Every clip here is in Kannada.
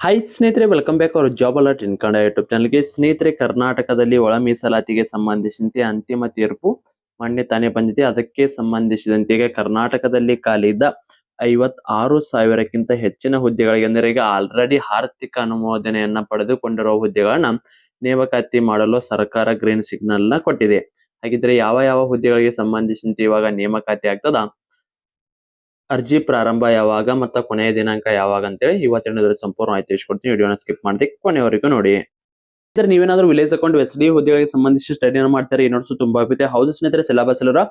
ಹಾಯ್ ಸ್ನೇಹಿತರೆ, welcome back hour job alert ಇನ್ ಕನ್ನಡ ಯೂಟ್ಯೂಬ್ ಚಾನಲ್ಗೆ. ಸ್ನೇಹಿತರೆ, ಕರ್ನಾಟಕದಲ್ಲಿ ಒಳ ಮೀಸಲಾತಿಗೆ ಸಂಬಂಧಿಸಿದಂತೆ ಅಂತಿಮ ತೀರ್ಪು ಮೊನ್ನೆ ತಾನೇ ಬಂದಿದೆ. ಅದಕ್ಕೆ ಸಂಬಂಧಿಸಿದಂತೆ ಈಗ ಕರ್ನಾಟಕದಲ್ಲಿ ಖಾಲಿ ಇದ್ದ 56,000ಕ್ಕಿಂತ ಹೆಚ್ಚಿನ ಹುದ್ದೆಗಳಿಗೆ, ಅಂದರೆ ಈಗ ಆಲ್ರೆಡಿ ಆರ್ಥಿಕ ಅನುಮೋದನೆಯನ್ನ ಪಡೆದುಕೊಂಡಿರುವ ಹುದ್ದೆಗಳನ್ನ ನೇಮಕಾತಿ ಮಾಡಲು ಸರ್ಕಾರ ಗ್ರೀನ್ ಸಿಗ್ನಲ್ ನ ಕೊಟ್ಟಿದೆ. ಹಾಗಿದ್ರೆ ಯಾವ ಯಾವ ಹುದ್ದೆಗಳಿಗೆ ಸಂಬಂಧಿಸಿದಂತೆ ಇವಾಗ ನೇಮಕಾತಿ ಆಗ್ತದ, ಅರ್ಜಿ ಪ್ರಾರಂಭ ಯಾವಾಗ ಮತ್ತು ಕೊನೆಯ ದಿನಾಂಕ ಯಾವಾಗ ಅಂತೇಳಿ ಇವತ್ತಿನ ಸಂಪೂರ್ಣ ಮಾಹಿತಿ ತಿಳಿಸ್ಕೊಡ್ತೀನಿ. ವಿಡಿಯೋನ ಸ್ಕಿಪ್ ಮಾಡದೆ ಕೊನೆಯವರೆಗೂ ನೋಡಿ. ಇದ್ರೆ ನೀವೇನಾದ್ರೂ ವಿಲೇಜ್ ಅಕೌಂಟ್ ಎಸ್.ಡಿ ಹುದ್ದೆಗಳಿಗೆ ಸಂಬಂಧಿಸಿ ಸ್ಟಡಿಯನ್ನು ಮಾಡ್ತಾರೆ, ಈ ನೋಟ್ಸ್ ತುಂಬಾ ಆಗುತ್ತೆ. ಹೌದು ಸ್ನೇಹಿತರೆ, ಸಿಲೆಬಸ್ ಎಲ್ಲ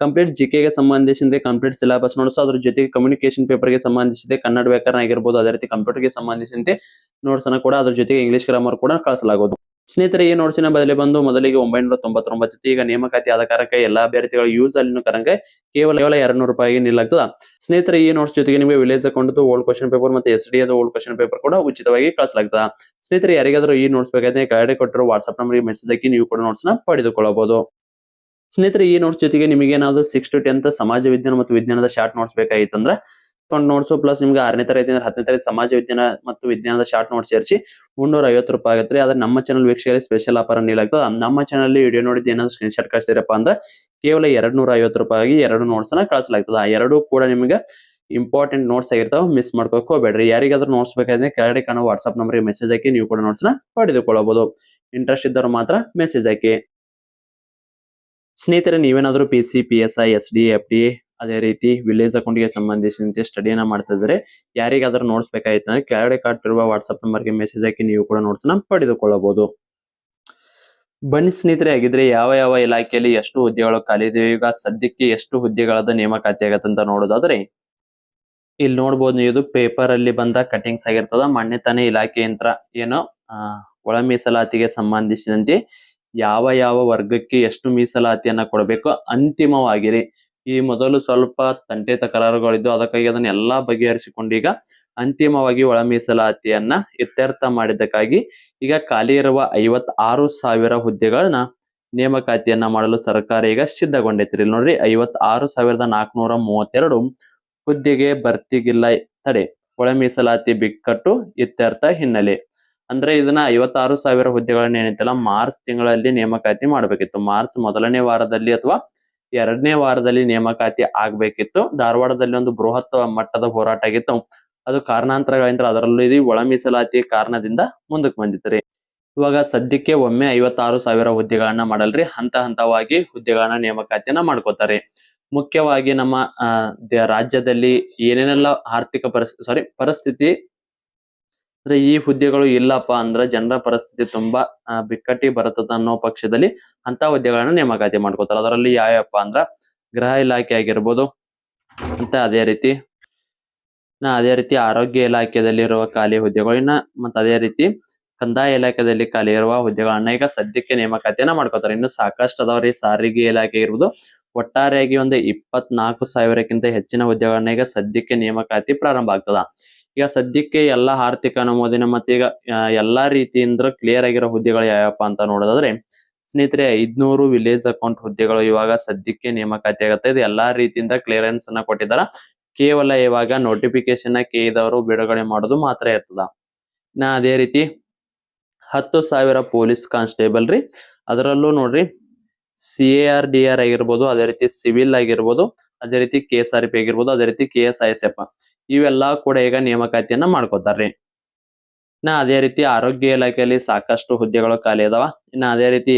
ಕಂಪ್ಲೀಟ್ ಜಿಕೆಗೆ ಸಂಬಂಧಿಸಿದ ಕಂಪ್ಲೀಟ್ ಸಿಲೆಬಸ್ ನೋಟ್ಸ್, ಅದ್ರ ಜೊತೆಗೆ ಕಮ್ಯುನಿಕೇಶನ್ ಪೇಪರ್ ಗೆ ಸಂಬಂಧಿಸಿದೆ ಕನ್ನಡ ವ್ಯಾಕರಣ ಆಗಿರ್ಬೋದು, ಅದೇ ರೀತಿ ಕಂಪ್ಯೂಟರ್ ಗೆ ಸಂಬಂಧಿಸಿದಂತೆ ನೋಟ್ಸ್ ಅನ್ನು ಕೂಡ ಅದ್ರ ಜೊತೆಗೆ ಇಂಗ್ಲಿಷ್ ಗ್ರಾಮರ್ ಕೂಡ ಕಳಿಸಲಾಗುವುದು. ಸ್ನೇಹಿತರೆ, ಈ ನೋಟ್ಸಿನ ಬದಲಿ ಬಂದು ಮೊದಲಿಗೆ 999, ಈಗ ನೇಮಕಾತಿ ಆದ ಕಾರಣಕ್ಕೆ ಎಲ್ಲಾ ಅಭ್ಯರ್ಥಿಗಳ ಯೂಸ್ ಅಲ್ಲಿ ಕಾರಣಕ್ಕೆ ಕೇವಲ 200 ರೂಪಾಯಿಗೆ ನೀಡಲಾಗ್ತದ. ಸ್ನೇಹಿತರೆ, ಈ ನೋಟ್ಸ್ ಜೊತೆಗೆ ನಿಮಗೆ village account old question paper ಮತ್ತೆ ಎಸ್.ಡಿ ಓಲ್ಡ್ ಕ್ವಶನ್ ಪೇಪರ್ ಕೂಡ ಉಚಿತವಾಗಿ ಕಳಿಸಲಾಗ್ತದ. ಸ್ನೇಹಿತರೆ, ಯಾರಿಗಾದ್ರೂ ಈ ನೋಟ್ಸ್ ಬೇಕಾದ್ರೆ ಕೆಳಗಡೆ ಕೊಟ್ಟಿರೋ ವಾಟ್ಸ್ಆಪ್ ನಂಬರ್ಗೆ ಮೆಸೇಜ್ ಹಾಕಿ ನೀವು ಕೂಡ ನೋಟ್ಸ್ ನ ಪಡೆದುಕೊಳ್ಳಬಹುದು. ಸ್ನೇಹಿತರೆ, ಈ ನೋಟ್ಸ್ ಜೊತೆಗೆ ನಿಮಗೆ ಏನಾದ್ರು 6 to 10th ಸಮಾಜ ವಿಜ್ಞಾನ ಮತ್ತು ವಿಜ್ಞಾನದ ಶಾರ್ಟ್ ನೋಟ್ಸ್ ಬೇಕಾಗಿತ್ತಂದ್ರೆ ನೋಟ್ಸ್ ಪ್ಲಸ್ ನಿಮ್ಗೆ 6ನೇ ತರಗತಿ 10ನೇ ತರಗತಿ ಸಮಾಜ ವಿಜ್ಞಾನ ಮತ್ತು ವಿಜ್ಞಾನದ ಶಾರ್ಟ್ ನೋಟ್ಸ್ ಸೇರಿಸಿ 350 ರೂಪಾಯಿ ಆಗುತ್ತೆ. ಆದ್ರೆ ನಮ್ಮ ಚಾನಲ್ ವೀಕ್ಷಕರಿಗೆ ಸ್ಪೆಷಲ್ ಆಫರ್ ನೀಡಲಾಗ್ತದೆ. ನಮ್ಮ ಚಾನಲ್ ವಿಡಿಯೋ ನೋಡಿದ್ದು ಏನಾದ್ರು ಸ್ಕ್ರೀನ್ ಶಾಟ್ ಕಳಿಸ್ತೀರಪ್ಪ ಅಂದ್ರೆ ಕೇವಲ 250 ರೂಪಾಯಿಗೆ 2 ನೋಟ್ಸ್ ನ ಕಳಿಸಲಾಗ್ತದೆ. ಆ 2 ಕೂಡ ನಿಮಗೆ ಇಂಪಾರ್ಟೆಂಟ್ ನೋಟ್ಸ್ ಆಗಿರ್ತಾವ, ಮಿಸ್ ಮಾಡ್ಕೋಕ್ ಹೋಗ್ಬೇಡ್ರಿ. ಯಾರಿಗಾದ್ರೂ ನೋಟ್ಸ್ ಬೇಕಾದ್ರೆ ಕೆಳಗಡೆ ಕಾಣೋ ವಾಟ್ಸ್ಆಪ್ ನಂಬರ್ಗೆ ಮೆಸೇಜ್ ಹಾಕಿ ನೀವು ಕೂಡ ನೋಟ್ಸ್ ನ ಪಡೆದುಕೊಳ್ಳಬಹುದು. ಇಂಟ್ರೆಸ್ಟ್ ಇದ್ದವರು ಮಾತ್ರ ಮೆಸೇಜ್ ಹಾಕಿ. ಸ್ನೇಹಿತರೆ, ನೀವೇನಾದ್ರೂ PC, PSI, SD, FD ಅದೇ ರೀತಿ ವಿಲೇಜ್ ಅಕೌಂಟ್ ಗೆ ಸಂಬಂಧಿಸಿದಂತೆ ಸ್ಟಡಿಯನ್ನ ಮಾಡ್ತಾ ಇದ್ರೆ, ಯಾರಿಗಾದ್ರೂ ನೋಟ್ಸ್ ಬೇಕಾಗಿತ್ತು ಅಂದ್ರೆ ಕೆಳಗಡೆ ಕಾಟಿರುವ ವಾಟ್ಸ್ಆಪ್ ನಂಬರ್ಗೆ ಮೆಸೇಜ್ ಹಾಕಿ ನೀವು ಕೂಡ ನೋಟ್ಸ್ ನ ಪಡೆದುಕೊಳ್ಳಬಹುದು. ಬನ್ನಿ ಸ್ನೇಹಿತರೆ, ಆಗಿದ್ರೆ ಯಾವ ಯಾವ ಇಲಾಖೆಯಲ್ಲಿ ಎಷ್ಟು ಹುದ್ದೆಗಳು ಖಾಲಿ ಇದೆ, ಈಗ ಸದ್ಯಕ್ಕೆ ಎಷ್ಟು ಹುದ್ದೆಗಳದ ನೇಮಕಾತಿ ಆಗತ್ತೆ ಅಂತ ನೋಡೋದಾದ್ರೆ ಇಲ್ಲಿ ನೋಡ್ಬೋದು. ನೀವು ಪೇಪರ್ ಅಲ್ಲಿ ಬಂದ ಕಟಿಂಗ್ಸ್ ಆಗಿರ್ತದ. ಮೊನ್ನೆ ತಾನೇ ಇಲಾಖೆ ಯಂತ್ರ ಏನೋ ಒಳ ಮೀಸಲಾತಿಗೆ ಸಂಬಂಧಿಸಿದಂತೆ ಯಾವ ಯಾವ ವರ್ಗಕ್ಕೆ ಎಷ್ಟು ಮೀಸಲಾತಿಯನ್ನ ಕೊಡಬೇಕು ಅಂತಿಮವಾಗಿರಿ. ಈ ಮೊದಲು ಸ್ವಲ್ಪ ತಂಟೆ ತಕರಾರುಗಳಿದ್ದು, ಅದಕ್ಕಾಗಿ ಅದನ್ನ ಎಲ್ಲಾ ಬಗೆಹರಿಸಿಕೊಂಡು ಈಗ ಅಂತಿಮವಾಗಿ ಒಳ ಮೀಸಲಾತಿಯನ್ನ ಇತ್ಯರ್ಥ ಮಾಡಿದ್ದಕ್ಕಾಗಿ ಈಗ ಖಾಲಿ ಇರುವ 56,000 ಹುದ್ದೆಗಳನ್ನ ನೇಮಕಾತಿಯನ್ನ ಮಾಡಲು ಸರ್ಕಾರ ಈಗ ಸಿದ್ಧಗೊಂಡೈತ್ರಿ. ನೋಡ್ರಿ, 56,432 ಹುದ್ದೆಗೆ ಭರ್ತಿಗಿಲ್ಲ ತಡೆ, ಒಳ ಮೀಸಲಾತಿ ಬಿಕ್ಕಟ್ಟು ಇತ್ಯರ್ಥ ಹಿನ್ನೆಲೆ. ಅಂದ್ರೆ ಇದನ್ನ 56,000 ಹುದ್ದೆಗಳನ್ನ ಏನೈತಲ್ಲ ಮಾರ್ಚ್ ತಿಂಗಳಲ್ಲಿ ನೇಮಕಾತಿ ಮಾಡಬೇಕಿತ್ತು. ಮಾರ್ಚ್ ಮೊದಲನೇ ವಾರದಲ್ಲಿ ಅಥವಾ 2ನೇ ವಾರದಲ್ಲಿ ನೇಮಕಾತಿ ಆಗ್ಬೇಕಿತ್ತು. ಧಾರವಾಡದಲ್ಲಿ ಒಂದು ಬೃಹತ್ ಮಟ್ಟದ ಹೋರಾಟ ಆಗಿತ್ತು. ಅದು ಕಾರಣಾಂತರಗಳಿಂದ ಅದರಲ್ಲೂ ಇದು ಒಳ ಮೀಸಲಾತಿ ಕಾರಣದಿಂದ ಮುಂದಕ್ಕೆ ಬಂದಿತ್ರಿ. ಇವಾಗ ಸದ್ಯಕ್ಕೆ ಒಮ್ಮೆ 56,000 ಹುದ್ದೆಗಳನ್ನ ಮಾಡಲ್ರಿ, ಹಂತ ಹಂತವಾಗಿ ಹುದ್ದೆಗಳನ್ನ ನೇಮಕಾತಿಯನ್ನ ಮಾಡ್ಕೋತಾರೆ. ಮುಖ್ಯವಾಗಿ ನಮ್ಮ ರಾಜ್ಯದಲ್ಲಿ ಏನೇನೆಲ್ಲ ಆರ್ಥಿಕ ಪರಿಸ್ಥಿತಿ ಅಂದ್ರೆ ಈ ಹುದ್ದೆಗಳು ಇಲ್ಲಪ್ಪ ಅಂದ್ರೆ ಜನರ ಪರಿಸ್ಥಿತಿ ತುಂಬಾ ಬಿಕ್ಕಟ್ಟಿ ಬರ್ತದ ಅನ್ನೋ ಪಕ್ಷದಲ್ಲಿ ಅಂತ ಹುದ್ದೆಗಳನ್ನ ನೇಮಕಾತಿ ಮಾಡ್ಕೋತಾರೆ. ಅದರಲ್ಲಿ ಯಾವಪ್ಪ ಅಂದ್ರ ಗೃಹ ಇಲಾಖೆ ಆಗಿರ್ಬೋದು, ಅಂತ ಅದೇ ರೀತಿ ಆರೋಗ್ಯ ಇಲಾಖೆಯಲ್ಲಿ ಇರುವ ಖಾಲಿ ಹುದ್ದೆಗಳನ್ನ, ಮತ್ತೆ ಅದೇ ರೀತಿ ಕಂದಾಯ ಇಲಾಖೆಯಲ್ಲಿ ಖಾಲಿ ಇರುವ ಹುದ್ದೆಗಳನ್ನ ಈಗ ಸದ್ಯಕ್ಕೆ ನೇಮಕಾತಿಯನ್ನ ಮಾಡ್ಕೋತಾರೆ. ಇನ್ನು ಸಾಕಷ್ಟು ಅದಾವ್ರಿ. ಸಾರಿಗೆ ಇಲಾಖೆ ಇರ್ಬೋದು, ಒಟ್ಟಾರೆಯಾಗಿ ಒಂದು 24,000ಕ್ಕಿಂತ ಹೆಚ್ಚಿನ ಹುದ್ದೆಗಳನ್ನ ಈಗ ಸದ್ಯಕ್ಕೆ ನೇಮಕಾತಿ ಪ್ರಾರಂಭ ಆಗ್ತದ. ಈಗ ಸದ್ಯಕ್ಕೆ ಎಲ್ಲಾ ಆರ್ಥಿಕ ಅನುಮೋದನೆ ಮತ್ತೆ ಈಗ ಎಲ್ಲಾ ರೀತಿಯಿಂದ ಕ್ಲಿಯರ್ ಆಗಿರೋ ಹುದ್ದೆಗಳು ಯಾವಪ್ಪ ಅಂತ ನೋಡೋದಾದ್ರೆ ಸ್ನೇಹಿತರೆ, 500 ವಿಲೇಜ್ ಅಕೌಂಟ್ ಹುದ್ದೆಗಳು ಇವಾಗ ಸದ್ಯಕ್ಕೆ ನೇಮಕಾತಿ ಆಗುತ್ತೆ. ಇದು ಎಲ್ಲಾ ರೀತಿಯಿಂದ ಕ್ಲಿಯರೆನ್ಸ್ ಅನ್ನ ಕೊಟ್ಟಿದಾರ. ಕೇವಲ ಇವಾಗ ನೋಟಿಫಿಕೇಶನ್ ಕೇಳಿದವರು ಬಿಡುಗಡೆ ಮಾಡೋದು ಮಾತ್ರ ಇರ್ತದ. ಅದೇ ರೀತಿ 10,000 ಪೊಲೀಸ್ ಕಾನ್ಸ್ಟೇಬಲ್ ರೀ. ಅದರಲ್ಲೂ ನೋಡ್ರಿ CAR-DR ಆಗಿರ್ಬೋದು, ಅದೇ ರೀತಿ ಸಿವಿಲ್ ಆಗಿರ್ಬೋದು, ಅದೇ ರೀತಿ KSRP ಆಗಿರ್ಬೋದು, ಅದೇ ರೀತಿ KSISF ಇವೆಲ್ಲಾ ಕೂಡ ಈಗ ನೇಮಕಾತಿಯನ್ನ ಮಾಡ್ಕೋತಾರ್ರಿ. ಅದೇ ರೀತಿ ಆರೋಗ್ಯ ಇಲಾಖೆಯಲ್ಲಿ ಸಾಕಷ್ಟು ಹುದ್ದೆಗಳು ಖಾಲಿ ಅದಾವ. ಅದೇ ರೀತಿ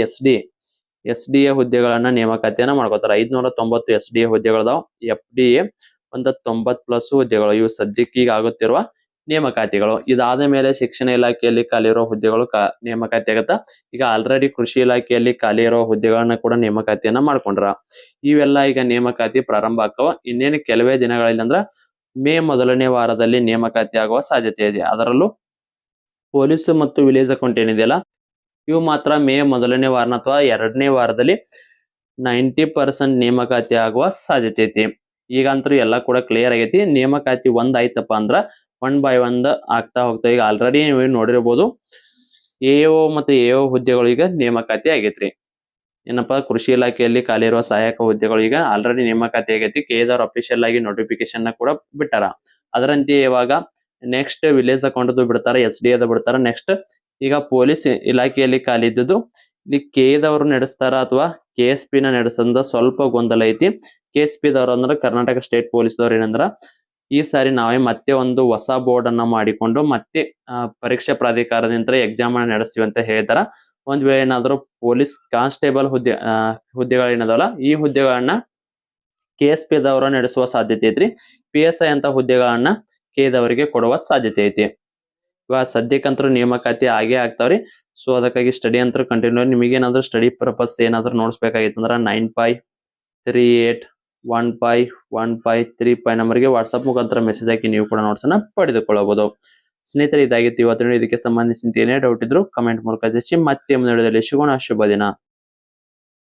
SDA ಹುದ್ದೆಗಳನ್ನ ನೇಮಕಾತಿಯನ್ನ ಮಾಡ್ಕೋತಾರ. 590 SDA ಹುದ್ದೆಗಳದಾವ. FDA ಒಂದು 90+ ಹುದ್ದೆಗಳು. ಇವು ಸದ್ಯಕ್ಕೆ ಈಗ ಆಗುತ್ತಿರುವ ನೇಮಕಾತಿಗಳು. ಇದಾದ ಮೇಲೆ ಶಿಕ್ಷಣ ಇಲಾಖೆಯಲ್ಲಿ ಖಾಲಿ ಇರೋ ಹುದ್ದೆಗಳು ನೇಮಕಾತಿ ಆಗತ್ತ. ಈಗ ಆಲ್ರೆಡಿ ಕೃಷಿ ಇಲಾಖೆಯಲ್ಲಿ ಖಾಲಿ ಇರೋ ಹುದ್ದೆಗಳನ್ನ ಕೂಡ ನೇಮಕಾತಿಯನ್ನ ಮಾಡ್ಕೊಂಡ್ರ. ಇವೆಲ್ಲ ಈಗ ನೇಮಕಾತಿ ಪ್ರಾರಂಭ ಆಗ್ತಾವ. ಇನ್ನೇನು ಕೆಲವೇ ದಿನಗಳಲ್ಲಿ ಅಂದ್ರ ಮೇ ಮೊದಲನೇ ವಾರದಲ್ಲಿ ನೇಮಕಾತಿ ಆಗುವ ಸಾಧ್ಯತೆ ಇದೆ. ಅದರಲ್ಲೂ ಪೊಲೀಸ್ ಮತ್ತು ವಿಲೇಜ್ ಅಕೌಂಟ್ ಏನಿದೆಯಲ್ಲ, ಇವು ಮಾತ್ರ ಮೇ ಮೊದಲನೇ ವಾರ ಅಥವಾ 2ನೇ ವಾರದಲ್ಲಿ 90% ನೇಮಕಾತಿ ಆಗುವ ಸಾಧ್ಯತೆ ಐತಿ. ಈಗಂತೂ ಎಲ್ಲ ಕೂಡ ಕ್ಲಿಯರ್ ಆಗೈತಿ. ನೇಮಕಾತಿ ಒಂದ್ ಆಯ್ತಪ್ಪ ಅಂದ್ರ 1 by 1 ಆಗ್ತಾ ಹೋಗ್ತಾ ಈಗ ಆಲ್ರೆಡಿ ನೀವು ನೋಡಿರ್ಬೋದು AO ಮತ್ತು AO ಹುದ್ದೆಗಳು ಈಗ ನೇಮಕಾತಿ ಆಗೈತ್ರಿ. ಏನಪ್ಪಾ, ಕೃಷಿ ಇಲಾಖೆಯಲ್ಲಿ ಖಾಲಿ ಇರುವ ಸಹಾಯಕ ಹುದ್ದೆಗಳು ಈಗ ಆಲ್ರೆಡಿ ನೇಮಕಾತಿ ಆಗೈತಿ. ಕೇದಾರ್ ಅಫಿಷಿಯಲ್ ಆಗಿ ನೋಟಿಫಿಕೇಶನ್ ಕೂಡ ಬಿಟ್ಟಾರ. ಅದರಂತೆ ಇವಾಗ ನೆಕ್ಸ್ಟ್ ವಿಲೇಜ್ ಅಕೌಂಟ್ ಬಿಡ್ತಾರ, SDA ದ ಬಿಡ್ತಾರ. ನೆಕ್ಸ್ಟ್ ಈಗ ಪೊಲೀಸ್ ಇಲಾಖೆಯಲ್ಲಿ ಖಾಲಿ ಇದ್ದುದು ಇಲ್ಲಿ ದವರು ನಡೆಸ್ತಾರ ಅಥವಾ KSP ನ ನಡೆಸಂದ ಸ್ವಲ್ಪ ಗೊಂದಲ ಐತಿ. KSP ದವ್ರು ಅಂದ್ರ ಕರ್ನಾಟಕ ಸ್ಟೇಟ್ ಪೊಲೀಸ್ ದವ್ರು ಏನಂದ್ರ ಈ ಸಾರಿ ನಾವೇ ಮತ್ತೆ ಒಂದು ಹೊಸ ಬೋರ್ಡ್ ಅನ್ನ ಮಾಡಿಕೊಂಡು ಮತ್ತೆ ಪರೀಕ್ಷಾ ಪ್ರಾಧಿಕಾರದಿಂದ ಎಕ್ಸಾಮ್ ಅನ್ನ ನಡೆಸ್ತೀವಿ ಅಂತ ಹೇಳ್ತಾರ. ಒಂದ್ ವೇಳೆ ಏನಾದ್ರು ಪೊಲೀಸ್ ಕಾನ್ಸ್ಟೇಬಲ್ ಹುದ್ದೆಗಳೇನದಲ್ಲ ಈ ಹುದ್ದೆಗಳನ್ನ KSP ದವರ ನಡೆಸುವ ಸಾಧ್ಯತೆ ಐತ್ರಿ. PSI ಅಂತ ಹುದ್ದೆಗಳನ್ನ K ದವರಿಗೆ ಕೊಡುವ ಸಾಧ್ಯತೆ ಐತಿ. ಇವಾಗ ಸದ್ಯಕ್ಕಂತರೂ ನೇಮಕಾತಿ ಆಗೇ ಆಗ್ತಾವ್ರಿ. ಸೊ ಅದಕ್ಕಾಗಿ ಸ್ಟಡಿ ಅಂತ ಕಂಟಿನ್ಯೂ. ನಿಮಗೆ ಏನಾದ್ರು ಸ್ಟಡಿ ಪರ್ಪಸ್ ಏನಾದ್ರು ನೋಡ್ಸ್ಬೇಕಾಗಿತ್ತಂದ್ರ 95151535 ನಂಬರ್ಗೆ ವಾಟ್ಸ್ಆಪ್ ಮುಖಾಂತರ ಮೆಸೇಜ್ ಹಾಕಿ ನೀವು ಕೂಡ ನೋಟ್ಸ್ ಅನ್ನ ಪಡೆದುಕೊಳ್ಳಬಹುದು. ಸ್ನೇಹಿತರೆ, ಇದಾಗಿತ್ತು ಇವತ್ತಿನ ಇದಕ್ಕೆ ಸಂಬಂಧಿಸಿದ ಏನೇ ಡೌಟ್ ಇದ್ರು ಕಮೆಂಟ್ ಮೂಲಕ ತಿಳಿಸಿ. ಮತ್ತೆ ಮುಂದಿನ ವಿಡಿಯೋದಲ್ಲಿ ಸಿಗೋಣ. ಶುಭ ದಿನ.